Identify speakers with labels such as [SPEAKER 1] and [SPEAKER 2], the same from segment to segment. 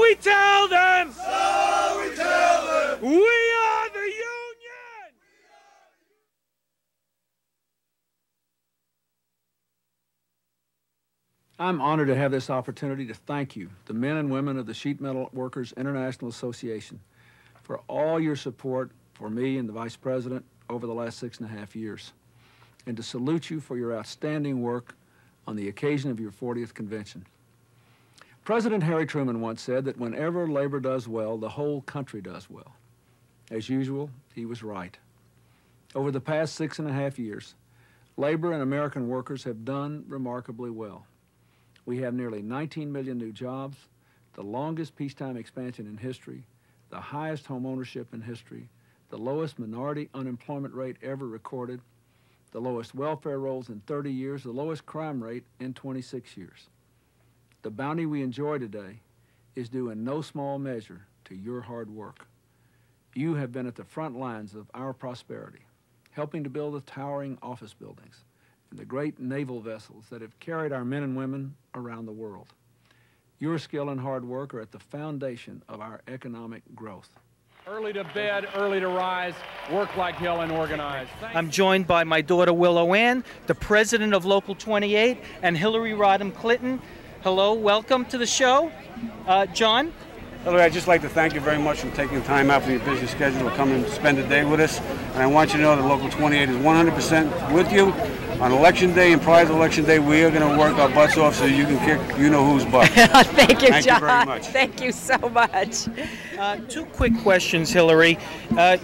[SPEAKER 1] we tell them!
[SPEAKER 2] So we tell them!
[SPEAKER 1] We are the Union!
[SPEAKER 3] I'm honored to have this opportunity to thank you, the men and women of the Sheet Metal Workers International Association, for all your support for me and the Vice President over the last 6.5 years, and to salute you for your outstanding work on the occasion of your 40th convention. President Harry Truman once said that whenever labor does well, the whole country does well. As usual, he was right. Over the past 6.5 years, labor and American workers have done remarkably well. We have nearly 19 million new jobs, the longest peacetime expansion in history, the highest home ownership in history, the lowest minority unemployment rate ever recorded, the lowest welfare rolls in 30 years, the lowest crime rate in 26 years. The bounty we enjoy today is due in no small measure to your hard work. You have been at the front lines of our prosperity, helping to build the towering office buildings and the great naval vessels that have carried our men and women around the world. Your skill and hard work are at the foundation of our economic growth.
[SPEAKER 4] Early to bed, early to rise, work like hell and organize.
[SPEAKER 5] I'm joined by my daughter Willow Ann, the president of Local 28, and Hillary Rodham Clinton. Hello, welcome to the show. John?
[SPEAKER 6] Hillary, I'd just like to thank you very much for taking time out from your busy schedule to come and spend the day with us. And I want you to know that Local 28 is 100% with you. On Election Day and prior to Election Day, we are going to work our butts off so you can kick you-know-who's butt.
[SPEAKER 5] Thank you,
[SPEAKER 6] John.
[SPEAKER 5] Thank you
[SPEAKER 6] very much.
[SPEAKER 5] Thank you so much. Two quick questions, Hillary.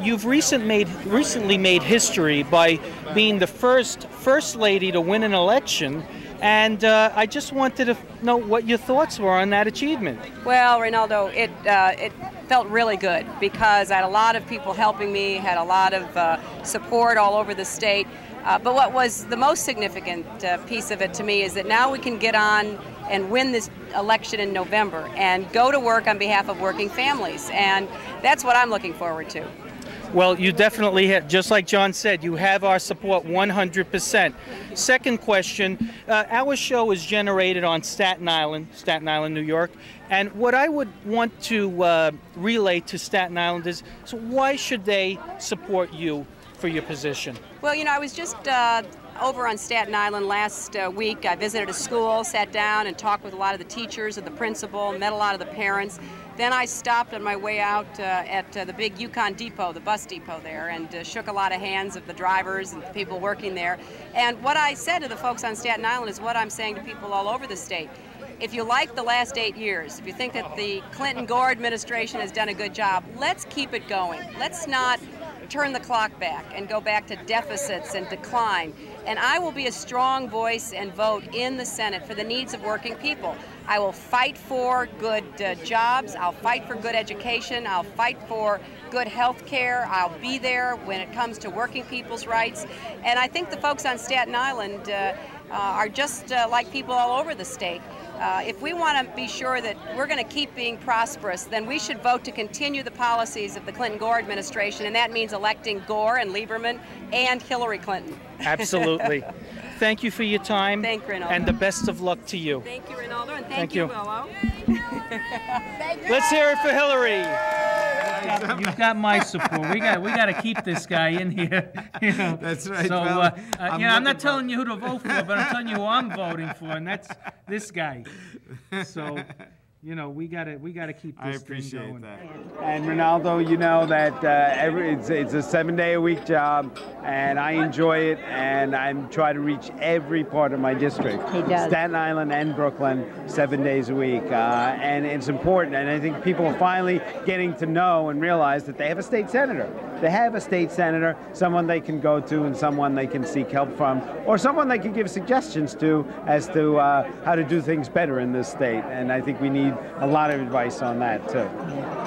[SPEAKER 5] You've recently made history by being the first lady to win an election, and I just wanted to know what your thoughts were on that achievement.
[SPEAKER 7] Well, Ronaldo, it felt really good because I had a lot of people helping me, had a lot of support all over the state. But what was the most significant piece of it to me is that now we can get on and win this election in November and go to work on behalf of working families. And that's what I'm looking forward to.
[SPEAKER 5] Well, you definitely have, just like John said, you have our support 100%. Second question, our show is generated on Staten Island, New York. And what I would want to relay to Staten Island is, so why should they support you for your position?
[SPEAKER 7] Well, you know, I was just over on Staten Island last week. I visited a school, sat down and talked with a lot of the teachers and the principal, met a lot of the parents. Then I stopped on my way out at the big Yukon Depot, the bus depot there, and shook a lot of hands of the drivers and the people working there. And what I said to the folks on Staten Island is what I'm saying to people all over the state. If you like the last 8 years, if you think that the Clinton-Gore administration has done a good job, let's keep it going. Let's not turn the clock back and go back to deficits and decline. And I will be a strong voice and vote in the Senate for the needs of working people. I will fight for good jobs. I'll fight for good education. I'll fight for good health care. I'll be there when it comes to working people's rights. And I think the folks on Staten Island are just like people all over the state. If we want to be sure that we're going to keep being prosperous, then we should vote to continue the policies of the Clinton-Gore administration, and that means electing Gore and Lieberman and Hillary Clinton.
[SPEAKER 5] Absolutely. Thank you for your time.
[SPEAKER 7] Thank you, Ronaldo.
[SPEAKER 5] And the best of luck to you.
[SPEAKER 7] Thank you, Ronaldo, and thank you, Willow.
[SPEAKER 5] Let's hear it for Hillary. You've got my support. We got to keep this guy in here. You know.
[SPEAKER 8] That's right.
[SPEAKER 5] So
[SPEAKER 8] well,
[SPEAKER 5] I'm not telling you who to vote for, but I'm telling you who I'm voting for, and that's this guy. So, you know, we gotta keep this thing going.
[SPEAKER 8] That. And Ronaldo, you know that it's a 7-day-a-week job, and I enjoy it, and I'm trying to reach every part of my district.
[SPEAKER 7] He does.
[SPEAKER 8] Staten Island and Brooklyn, 7 days a week, and it's important. And I think people are finally getting to know and realize that they have a state senator. They have a state senator, someone they can go to, and someone they can seek help from, or someone they can give suggestions to as to how to do things better in this state. And I think we need a lot of advice on that too.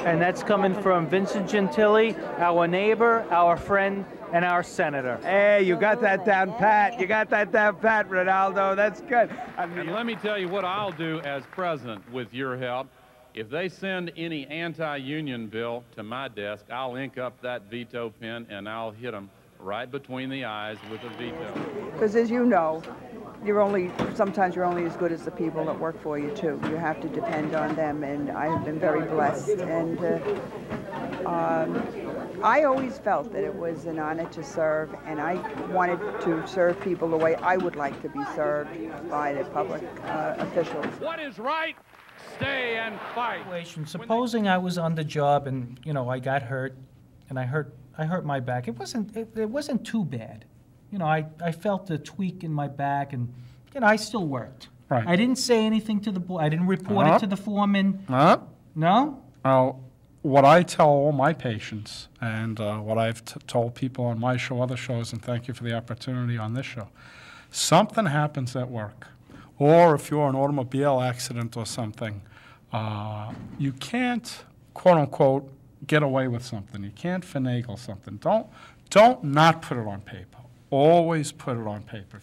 [SPEAKER 5] And that's coming from Vincent Gentile, our neighbor, our friend, and our senator.
[SPEAKER 8] Hey, you got that down pat. You got that down pat, Ronaldo. That's good.
[SPEAKER 4] And let me tell you what I'll do as president with your help. If they send any anti-union bill to my desk, I'll ink up that veto pen and I'll hit them right between the eyes with a veto.
[SPEAKER 9] Because as you know, sometimes you're only as good as the people that work for you too. You have to depend on them, and I have been very blessed. And I always felt that it was an honor to serve, and I wanted to serve people the way I would like to be served by the public officials.
[SPEAKER 1] What is right? Stay and fight.
[SPEAKER 5] Supposing I was on the job and I got hurt, and I hurt my back. It wasn't too bad. I felt a tweak in my back, and I still worked.
[SPEAKER 10] Right.
[SPEAKER 5] I didn't say anything to the board. I didn't report it to the foreman. No?
[SPEAKER 10] What I tell all my patients, and what I've told people on my show, other shows, and thank you for the opportunity on this show, something happens at work, or if you're in an automobile accident or something, you can't, quote unquote, get away with something. You can't finagle something. Don't not put it on paper. Always put it on paper.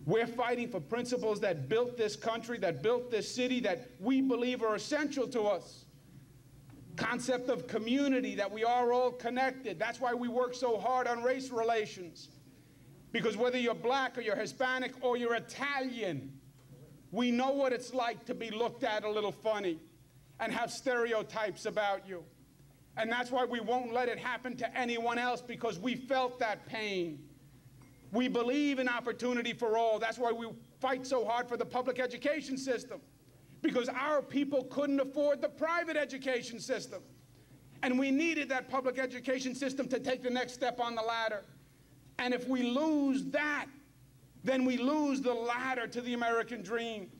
[SPEAKER 11] We're fighting for principles that built this country, that built this city, that we believe are essential to us. Concept of community, that we are all connected. That's why we work so hard on race relations. Because whether you're black or you're Hispanic or you're Italian, we know what it's like to be looked at a little funny and have stereotypes about you. And that's why we won't let it happen to anyone else, because we felt that pain. We believe in opportunity for all. That's why we fight so hard for the public education system, because our people couldn't afford the private education system. And we needed that public education system to take the next step on the ladder. And if we lose that, then we lose the ladder to the American dream.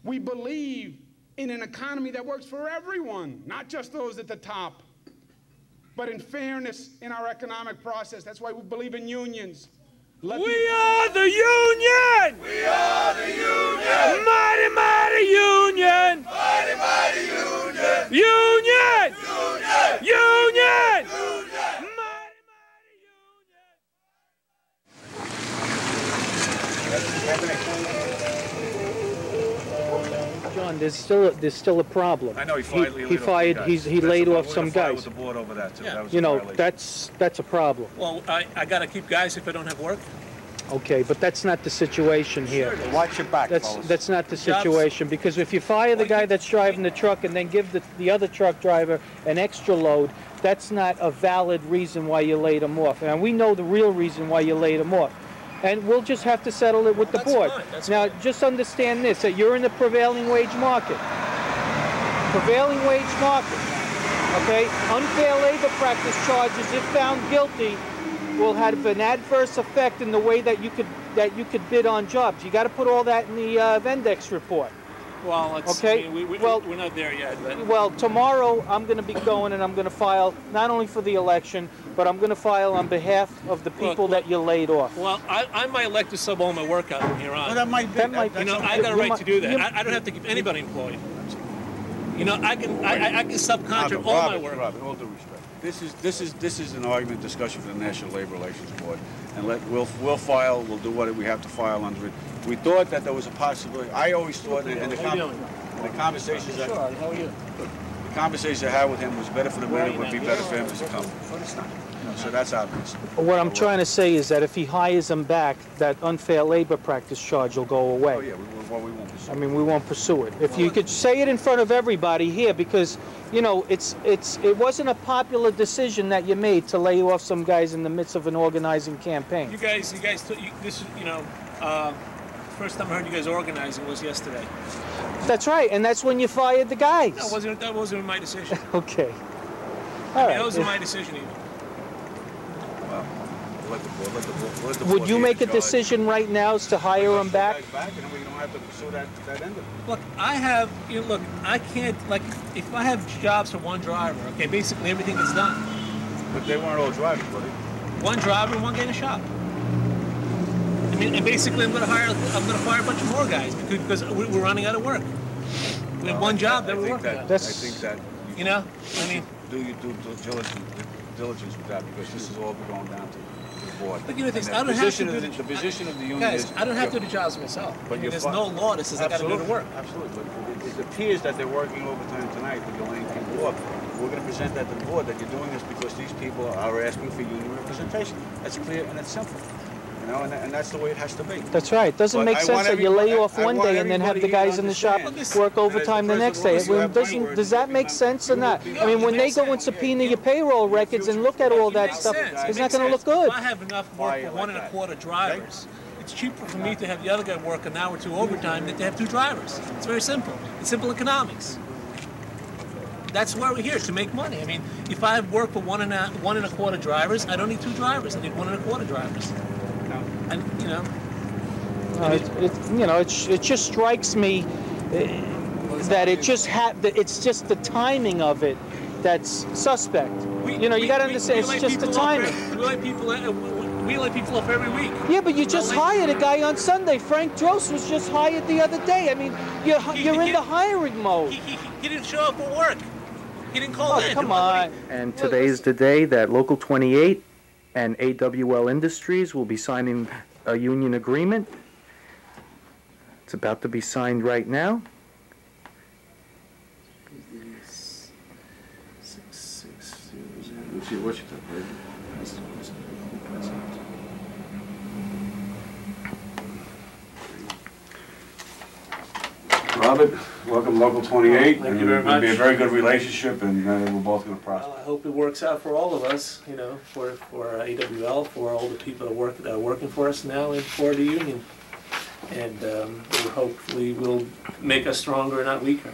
[SPEAKER 11] We believe in an economy that works for everyone, not just those at the top, but in fairness in our economic process. That's why we believe in unions.
[SPEAKER 1] We are the union!
[SPEAKER 2] We are the union!
[SPEAKER 1] Mighty, mighty union!
[SPEAKER 2] Mighty, mighty union!
[SPEAKER 1] Union!
[SPEAKER 2] Union!
[SPEAKER 1] Union!
[SPEAKER 2] Union!
[SPEAKER 1] Mighty,
[SPEAKER 5] John, there's still a problem.
[SPEAKER 6] I know
[SPEAKER 5] he laid off some guys.
[SPEAKER 6] With the board over that too.
[SPEAKER 12] Yeah.
[SPEAKER 6] That was
[SPEAKER 5] You
[SPEAKER 6] a
[SPEAKER 5] know,
[SPEAKER 6] violation.
[SPEAKER 5] that's a problem.
[SPEAKER 12] Well, I got to keep guys if I don't have work.
[SPEAKER 5] Okay, but that's not the situation here.
[SPEAKER 6] Watch your back, fellas.
[SPEAKER 5] That's not the situation, because if you fire the guy that's driving the truck and then give the other truck driver an extra load, that's not a valid reason why you laid him off. And we know the real reason why you laid him off. And we'll just have to settle it with the board. Now, just understand this, that you're in the prevailing wage market. Prevailing wage market, okay? Unfair labor practice charges, if found guilty, will have an adverse effect in the way that you could bid on jobs. You got to put all that in the Vendex report.
[SPEAKER 12] Well,
[SPEAKER 5] okay.
[SPEAKER 12] I mean, we're not there yet. But.
[SPEAKER 5] Well, tomorrow I'm going to be going and I'm going to file not only for the election, but I'm going to file on behalf of the people that you laid off.
[SPEAKER 12] Well, I might like to sub all my work out from here on.
[SPEAKER 6] Well, that might be.
[SPEAKER 12] You know, I got a right to do that. I don't have to keep anybody employed. You know, I can subcontract all my work.
[SPEAKER 6] Robert, all due respect. This is an argument discussion for the National Labor Relations Board, and we'll file. We'll do what we have to file under it. We thought that there was a possibility. I always thought in the conversations that
[SPEAKER 12] how are you?
[SPEAKER 6] The conversations I had with him was better for the men. It would be better for him as a company. But it's not. So that's obvious.
[SPEAKER 5] What I'm trying to say is that if he hires them back, that unfair labor practice charge will go away.
[SPEAKER 6] Oh yeah, we won't pursue it.
[SPEAKER 5] I mean, we won't pursue it. If you could say it in front of everybody here, because you know it wasn't a popular decision that you made to lay off some guys in the midst of an organizing campaign.
[SPEAKER 12] You guys, this is, you know, first time I heard you guys organizing was yesterday.
[SPEAKER 5] That's right, and that's when you fired the guys.
[SPEAKER 12] No, that wasn't my decision.
[SPEAKER 5] Okay.
[SPEAKER 12] All right. That wasn't my decision even.
[SPEAKER 6] Well, let the board
[SPEAKER 5] Would you make a decision right now as to hire them back?
[SPEAKER 6] Back, and then we don't have to pursue that end of it.
[SPEAKER 12] Look, I can't, like, if I have jobs for one driver, okay, basically everything is done.
[SPEAKER 6] But they weren't all drivers, were they?
[SPEAKER 12] One driver and one guy in a shop. I mean, and basically I'm going to fire a bunch of more guys because we're running out of work. We have one job that we're working on.
[SPEAKER 6] I think that
[SPEAKER 12] you know, I mean,
[SPEAKER 6] do you do diligence with that, because this is all going down to the board.
[SPEAKER 12] But you know, I don't have to do the position of the union. Guys, I don't have to do the jobs myself. But there's no law that says I got to do the work.
[SPEAKER 6] Absolutely, but it appears that they're working overtime tonight that you're laying people off. We're going to present that to the board that you're doing this because these people are asking for union representation. That's clear and it's simple. You know, and that's the way it has to be.
[SPEAKER 5] That's right. It doesn't
[SPEAKER 6] But
[SPEAKER 5] make
[SPEAKER 6] I
[SPEAKER 5] sense
[SPEAKER 6] want
[SPEAKER 5] that you lay
[SPEAKER 6] everybody-
[SPEAKER 5] off
[SPEAKER 6] I
[SPEAKER 5] one
[SPEAKER 6] want
[SPEAKER 5] day and then have the
[SPEAKER 6] everybody
[SPEAKER 5] guys
[SPEAKER 6] to
[SPEAKER 5] in the shop
[SPEAKER 6] understand.
[SPEAKER 5] work overtime the next day.
[SPEAKER 6] you have my word.
[SPEAKER 5] Does that make sense or not? I mean, when they go and subpoena your payroll records and look at all that stuff, it's not going to look good.
[SPEAKER 12] If I have enough work for 1 1/4 drivers, it's cheaper for me to have the other guy work an hour or two overtime than to have 2 drivers. It's very simple. It's simple economics. That's why we're here, to make money. I mean, if I work for 1 1/4 drivers, I don't need 2 drivers. I need 1 1/4 drivers. And, you know.
[SPEAKER 5] It just strikes me that it's just the timing of it that's suspect. You got to understand, it's just the timing.
[SPEAKER 12] We lay people off every week.
[SPEAKER 5] Yeah, but you just hired a guy on Sunday. Frank Drost was just hired the other day. I mean, you're in the hiring mode.
[SPEAKER 12] He didn't show up for work. He didn't call in.
[SPEAKER 5] Come on.
[SPEAKER 13] And today is the day that Local 28 and AWL Industries will be signing a union agreement. It's about to be signed right now.
[SPEAKER 6] Robert, welcome to Local 28.
[SPEAKER 12] Thank you very much.
[SPEAKER 6] It'll be a very good relationship, and we're both going to prosper.
[SPEAKER 12] Well, I hope it works out for all of us, you know, for AWL, for all the people that are working for us now, and for the union. And hopefully will make us stronger, not weaker.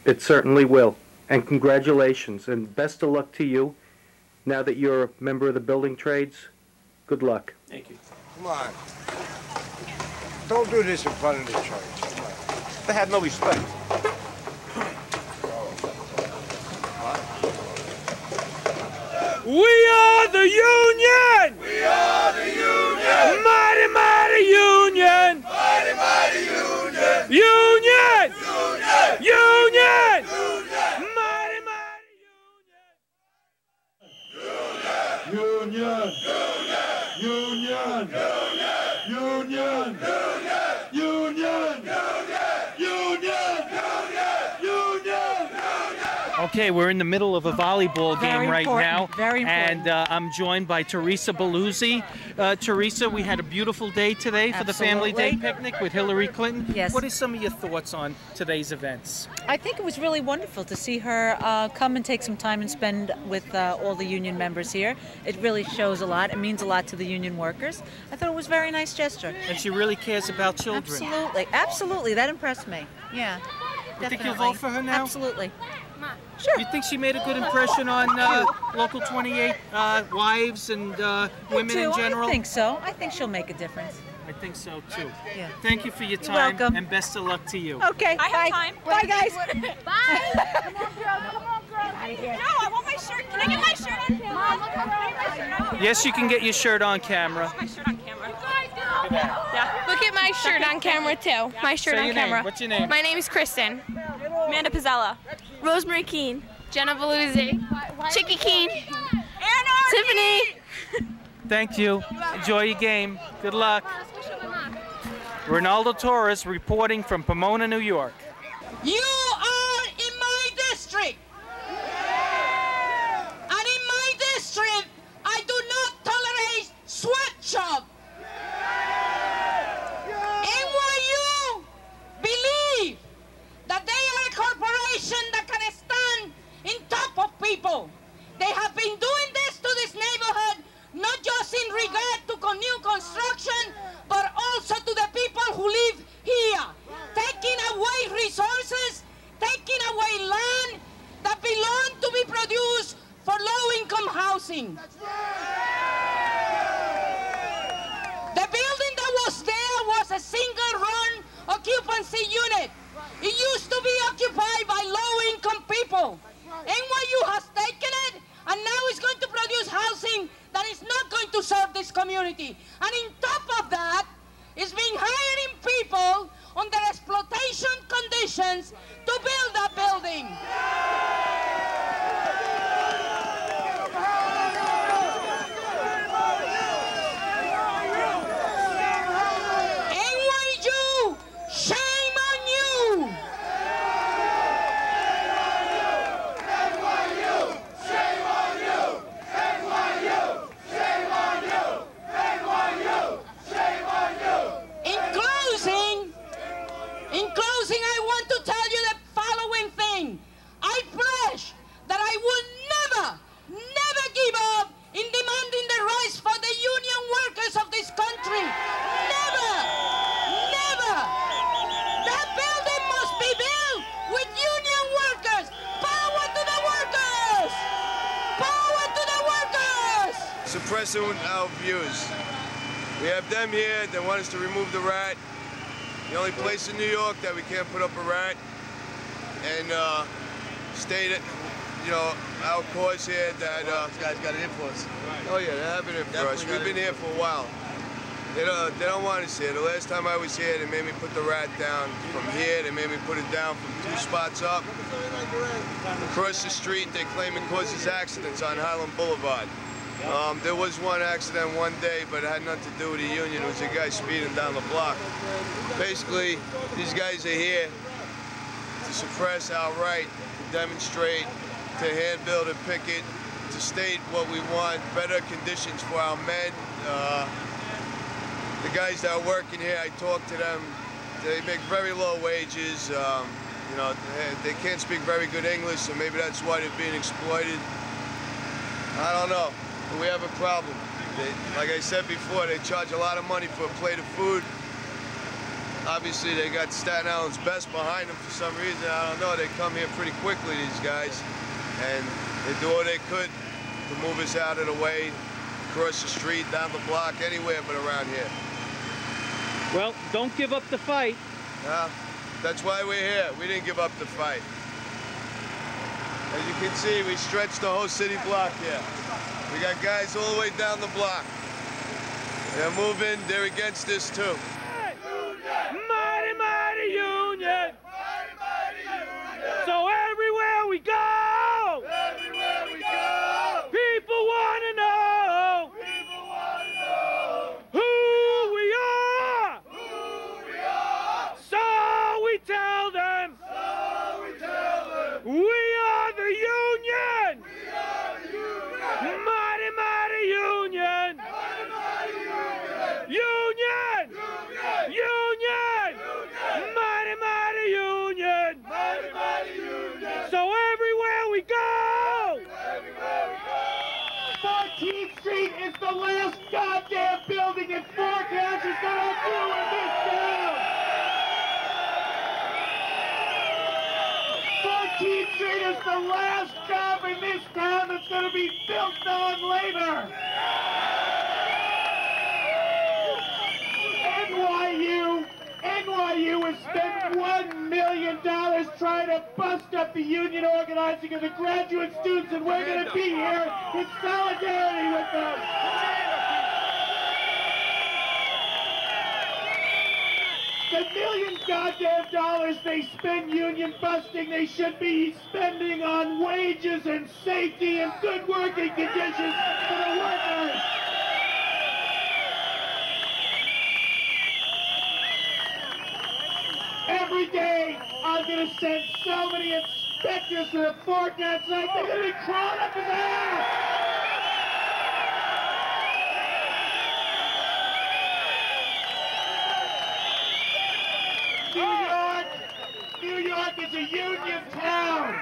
[SPEAKER 13] It certainly will. And congratulations, and best of luck to you. Now that you're a member of the building trades, good luck.
[SPEAKER 12] Thank you.
[SPEAKER 14] Come on. Don't do this in front of the church. Come on. They had no respect.
[SPEAKER 1] We are the Union!
[SPEAKER 2] We are the Union!
[SPEAKER 1] Mighty, mighty Union!
[SPEAKER 2] Mighty, mighty Union!
[SPEAKER 1] Union!
[SPEAKER 2] Union!
[SPEAKER 1] Union!
[SPEAKER 2] Union!
[SPEAKER 1] Mighty, mighty
[SPEAKER 2] Union! Union! Union! Union! Union! Union!
[SPEAKER 5] Okay, we're in the middle of a volleyball game right now.
[SPEAKER 15] Very important.
[SPEAKER 5] And I'm joined by Teresa Belluzzi. Teresa, we had a beautiful day today for the Family Day picnic with Hillary Clinton.
[SPEAKER 15] Yes.
[SPEAKER 5] What are some of your thoughts on today's events?
[SPEAKER 15] I think it was really wonderful to see her come and take some time and spend with all the union members here. It really shows a lot. It means a lot to the union workers. I thought it was a very nice gesture.
[SPEAKER 5] And she really cares about children.
[SPEAKER 15] Absolutely. Absolutely. That impressed me. Yeah.
[SPEAKER 5] You think you'll vote for her now?
[SPEAKER 15] Absolutely.
[SPEAKER 5] Sure. You think she made a good impression on Local 28 wives and women in general?
[SPEAKER 15] I think so. I think she'll make a difference.
[SPEAKER 5] I think so too.
[SPEAKER 15] Yeah.
[SPEAKER 5] Thank you for your time.
[SPEAKER 15] You're welcome.
[SPEAKER 5] And best of luck to you.
[SPEAKER 15] Okay.
[SPEAKER 16] I have time.
[SPEAKER 15] Bye, guys.
[SPEAKER 16] Bye. Come on, girls. Come on, girls. No, I want my shirt. Can I get my shirt on camera? Mom, look, can I get my shirt on camera?
[SPEAKER 5] Yes, you can get your shirt on camera.
[SPEAKER 16] I want my shirt on camera. Yeah. Look at my shirt on camera too. My shirt
[SPEAKER 5] Say
[SPEAKER 16] on
[SPEAKER 5] your
[SPEAKER 16] camera.
[SPEAKER 5] name. What's your name?
[SPEAKER 16] My name is Kristen. Amanda Pizzella. Rosemary Keene. Jenna Belluzzi. Chicky Keene. Tiffany.
[SPEAKER 5] Thank you. Enjoy your game. Good luck. Ronaldo Torres reporting from Pomona, New York.
[SPEAKER 17] You are in my district. And in my district, I do not tolerate sweatshop. NYU believe that they are a corporation that can stand in top of people. They have been doing this to this neighborhood, not just in regard to new construction, but also to the people who live here, taking away resources, taking away land that belong to be produced for low-income housing. The building that was there was a single-run occupancy unit. It used to be occupied by low-income people. NYU has taken it, and now it's going to produce housing that is not going to serve this community. And on top of that, it's been hiring people under exploitation conditions to build that building. NYU, shame on you!
[SPEAKER 2] NYU! Shame on you! NYU! Shame on you! NYU!
[SPEAKER 18] suppressing our views. We have them here, they want us to remove the rat. The only place in New York that we can't put up a rat, and state it, you know, our cause here that...
[SPEAKER 19] these guys got it in for us.
[SPEAKER 18] Oh yeah, they have it in for us. We've been here for a while. They don't want us here. The last time I was here, they made me put the rat down from here. They made me put it down from 2 spots up. Across the street, they claim it causes accidents on Highland Boulevard. There was one accident one day, but it had nothing to do with the union. It was a guy speeding down the block. Basically, these guys are here to suppress our right, to demonstrate, to hand-build and picket, to state what we want, better conditions for our men. The guys that are working here, I talk to them, they make very low wages. You know, they can't speak very good English, so maybe that's why they're being exploited. I don't know, but we have a problem. Like I said before, they charge a lot of money for a plate of food. Obviously, they got Staten Island's best behind them for some reason. I don't know, they come here pretty quickly, these guys, and they do all they could to move us out of the way, across the street, down the block, anywhere but around here.
[SPEAKER 5] Well, don't give up the fight.
[SPEAKER 18] That's why we're here. We didn't give up the fight. As you can see, we stretched the whole city block here. We got guys all the way down the block. They're moving, they're against this too.
[SPEAKER 1] Mighty, mighty union! Mighty, mighty union! So everywhere we go! People want to know! Who we are! So we tell them! We are the union! Mighty, mighty union! Union! Union! Mighty, mighty union! So everywhere we go!
[SPEAKER 2] 14th Street is the last goddamn building in Forecast is gonna do in this town! 14th Street is the last job in this town that's gonna be built on labor! NYU has spent $1 million trying to bust up the union organizing of the graduate students, and we're going to be here in solidarity with them. The million goddamn dollars they spend union busting, they should be spending on wages and safety and good working conditions for the workers. Every day, I'm going to send so many inspectors to the forecast site, they're going to be crawling up his ass! New York is a union town.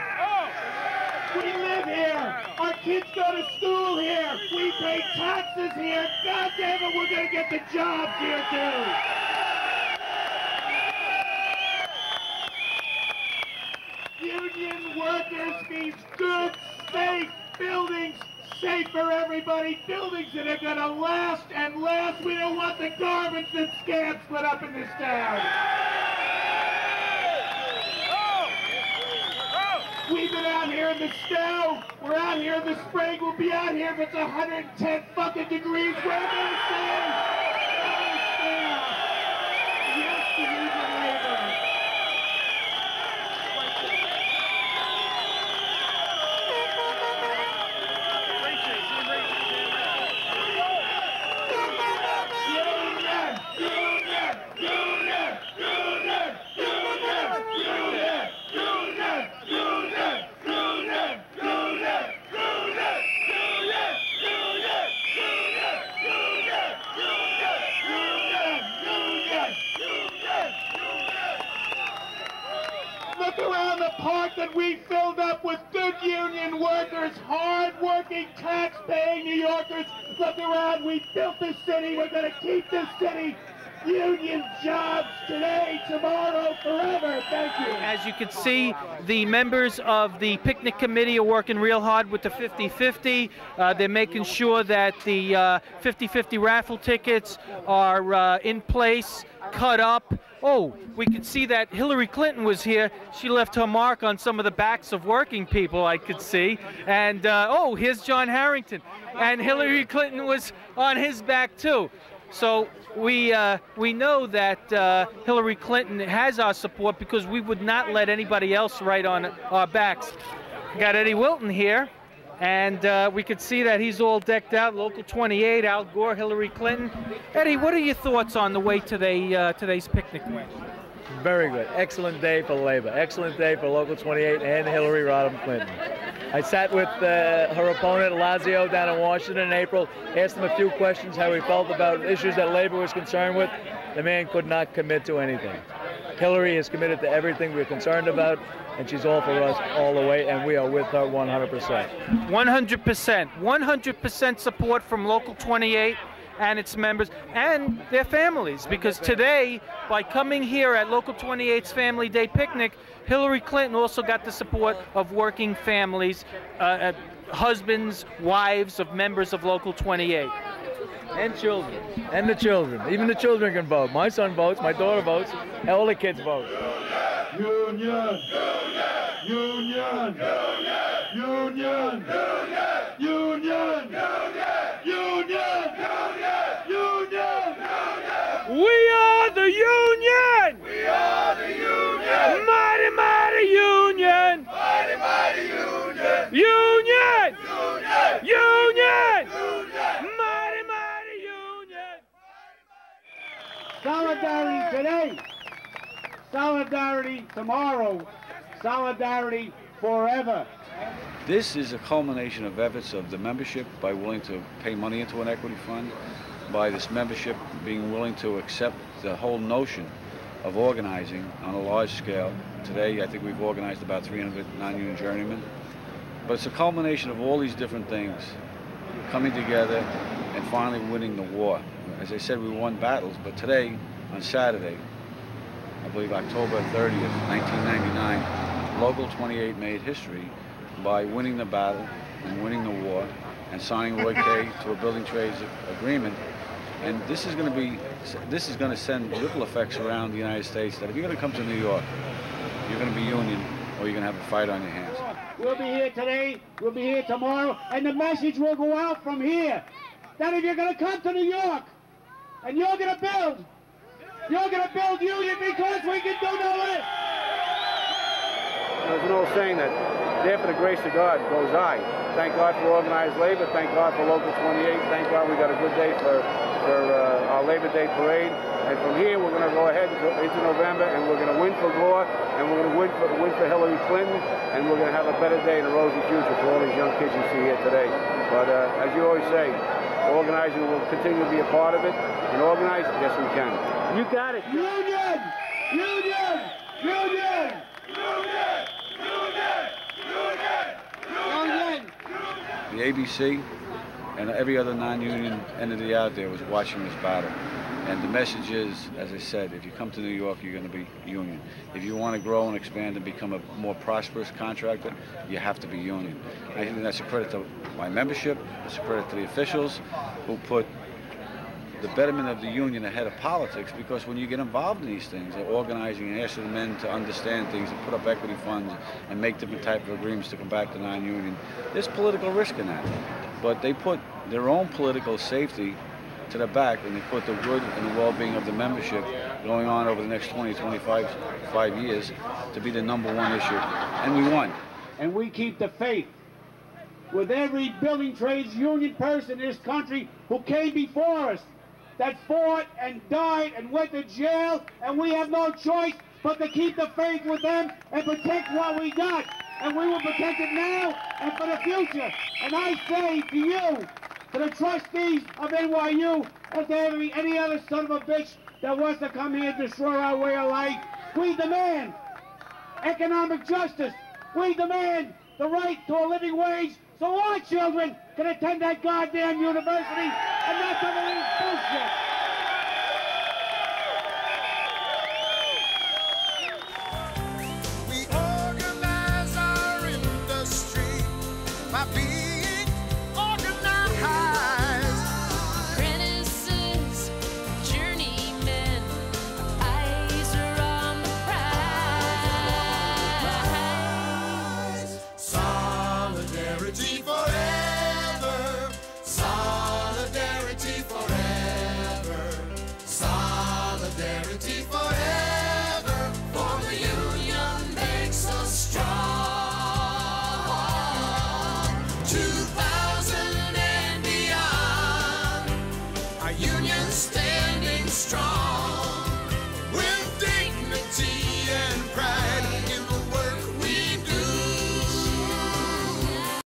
[SPEAKER 2] We live here. Our kids go to school here. We pay taxes here. God damn it, we're going to get the jobs here too. Union workers means good, safe buildings, safe for everybody, buildings that are going to last and last. We don't want the garbage that scabs put up in this town. We've been out here in the snow. We're out here in the spring. We'll be out here if it's 110 fucking degrees. We're going to stay. Yes, the union labor. Around the park that we filled up with good union workers, hard-working, tax-paying New Yorkers. Look around, we built this city, we're going to keep this city. union jobs today, tomorrow, forever. Thank you.
[SPEAKER 5] As you can see, the members of the picnic committee are working real hard with the 50-50. They're making sure that the 50-50 raffle tickets are in place, cut up. Oh, we could see that Hillary Clinton was here. She left her mark on some of the backs of working people, I could see. And, oh, here's John Harrington. And Hillary Clinton was on his back, too. So we know that Hillary Clinton has our support because we would not let anybody else write on our backs. We got Eddie Wilton here. And we could see that he's all decked out. Local 28, Al Gore, Hillary Clinton. Eddie, what are your thoughts on the way today's picnic went?
[SPEAKER 19] Very good. Excellent day for Labor. Excellent day for Local 28 and Hillary Rodham Clinton. I sat with her opponent, Lazio, down in Washington in April, asked him a few questions, how he felt about issues that Labor was concerned with. The man could not commit to anything. Hillary is committed to everything we're concerned about, and she's all for us all the way, and we are with her 100%.
[SPEAKER 5] 100%. 100% support from Local 28 and its members and their families, because today, by coming here at Local 28's Family Day Picnic, Hillary Clinton also got the support of working families, husbands, wives of members of Local 28.
[SPEAKER 19] And children. And the children. Even the children can vote. My son votes, my daughter votes, and all the kids vote.
[SPEAKER 2] Union! Union! Union! Union! Union! Union! Union!
[SPEAKER 1] We are the Union!
[SPEAKER 2] We are the Union!
[SPEAKER 1] Mighty, mighty Union!
[SPEAKER 2] Mighty, mighty Union!
[SPEAKER 1] Union!
[SPEAKER 2] Union!
[SPEAKER 1] Union!
[SPEAKER 2] Mighty, mighty Union! Solidarity today! Solidarity tomorrow, solidarity forever.
[SPEAKER 6] This is a culmination of efforts of the membership by willing to pay money into an equity fund, by this membership being willing to accept the whole notion of organizing on a large scale. Today, I think we've organized about 300 non-union journeymen. But it's a culmination of all these different things coming together and finally winning the war. As I said, we won battles, but today, on Saturday, I believe October 30th, 1999, Local 28 made history by winning the battle and winning the war and signing Roy Kay to a building trades agreement. And this is going to send ripple effects around the United States that if you're going to come to New York, you're going to be union or you're going to have a fight on your hands.
[SPEAKER 2] We'll be here today, we'll be here tomorrow, and the message will go out from here that if you're going to come to New York and you're going to build union because we can do no less.
[SPEAKER 6] There's an old saying that there for the grace of God goes I. Thank God for organized labor. Thank God for Local 28. Thank God we got a good day for our Labor Day parade. And from here, we're going to go ahead into November, and we're going to win for Gore, and we're going to win for Hillary Clinton, and we're going to have a better day and a rosy future for all these young kids you see here today. But as you always say, organizing will continue to be a part of it, and organize, yes we can.
[SPEAKER 2] You got it. Union! Union! Union! Union! Union!
[SPEAKER 6] The ABC and every other non-union entity out there was watching this battle. And the message is, as I said, if you come to New York, you're going to be union. If you want to grow and expand and become a more prosperous contractor, you have to be union. I think that's a credit to my membership, it's a credit to the officials who put the betterment of the union ahead of politics, because when you get involved in these things, organizing and asking the men to understand things and put up equity funds and make different type of agreements to come back to non-union, there's political risk in that. But they put their own political safety to the back, and they put the good and the well-being of the membership going on over the next 20, 25 years to be the #1 issue. And we won.
[SPEAKER 2] And we keep the faith with every building trades union person in this country who came before us, that fought and died and went to jail, and we have no choice but to keep the faith with them and protect what we got. And we will protect it now and for the future. And I say to you, to the trustees of NYU, and to any other son of a bitch that wants to come here and destroy our way of life, we demand economic justice. We demand the right to a living wage so our children can attend that goddamn university and not to